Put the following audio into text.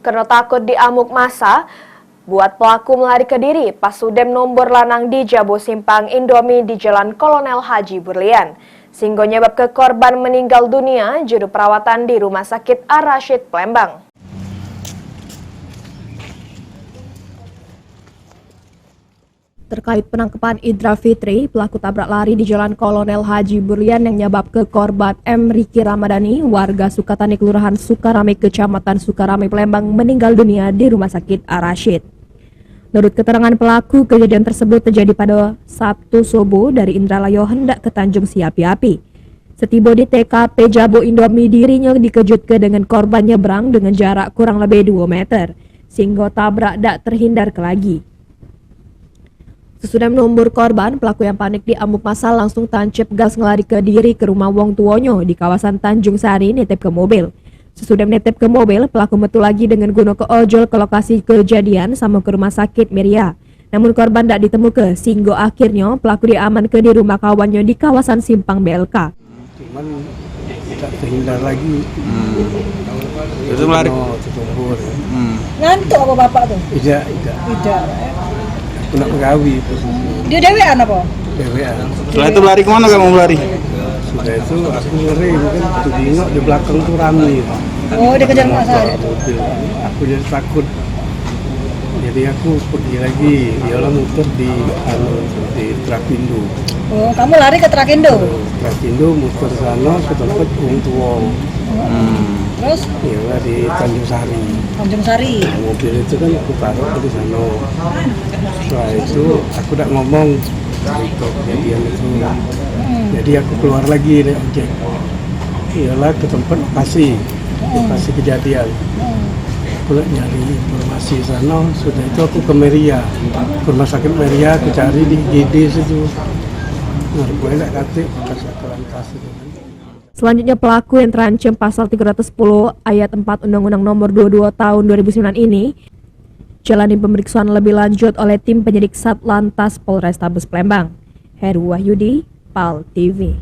Karena takut diamuk massa, buat pelaku melari ke diri pas Sudem nombor lanang di Jabo Simpang Indomie di Jalan Kolonel Haji Burlian. Sehingga nyebab ke korban meninggal dunia juru perawatan di Rumah Sakit Ar-Rasyid Palembang. Terkait penangkapan Idra Fitri, pelaku tabrak lari di Jalan Kolonel Haji Burlian yang nyebab ke korban M. Riki Ramadhani, warga Sukatani, Kelurahan Sukarame, Kecamatan Sukarame, Palembang, meninggal dunia di Rumah Sakit Ar-Rasyid. Menurut keterangan pelaku, kejadian tersebut terjadi pada Sabtu subuh dari Indralayo hendak ke Tanjung Siapi-Api. Setiba di TKP Jabo Indomie, dirinya dikejutkan dengan korban nyebrang dengan jarak kurang lebih 2 meter, sehingga tabrak tak terhindar lagi. Sesudah menumbuh korban, pelaku yang panik diamuk massa langsung tancap gas ngelari ke diri ke rumah wong tuonyo di kawasan Tanjung Sari netep ke mobil. Sesudah menetep ke mobil, pelaku metu lagi dengan guna ke ojol ke lokasi kejadian sama ke rumah sakit Meria. Namun korban tak ditemukan, sehingga akhirnya pelaku diamankan di rumah kawannya di kawasan Simpang BLK. Cuman tidak terhindar lagi. Itu melari. Ngantuk apa bapak tuh? Tidak. Aku nak bergawi. Dia dewean apa? Dewean. Setelah itu lari kemana kamu lari? Sudah itu aku ngeri, mungkin aku tengok di belakang tuh ramai. Oh, dia kejar massa. Mobil. Aku jadi takut. Jadi aku pergi lagi. Dialah muter di Trapindo. Oh, kamu lari ke Trakindo? Trapindo muter sana ke tempat Wong Tuong. Terus? Iyalah di Tanjung Sari. Tanjung Sari. Mobil itu kan aku taruh di sana. Setelah itu aku udah ngomong itu kejadian itu. Jadi aku keluar lagi dari ojek. Iyalah ke tempat lokasi kejadian. Aku nyari informasi sana. Sudah itu aku ke Meria, ke Rumah Sakit Meria. Aku cari di GD situ. Nah, gue tak kata kasih kelantas itu. Selanjutnya pelaku yang terancam pasal 310 ayat 4 Undang-Undang Nomor 22 Tahun 2009 ini jalani pemeriksaan lebih lanjut oleh tim penyidik Satlantas Polrestabes Palembang. Heru Wahyudi, PAL TV.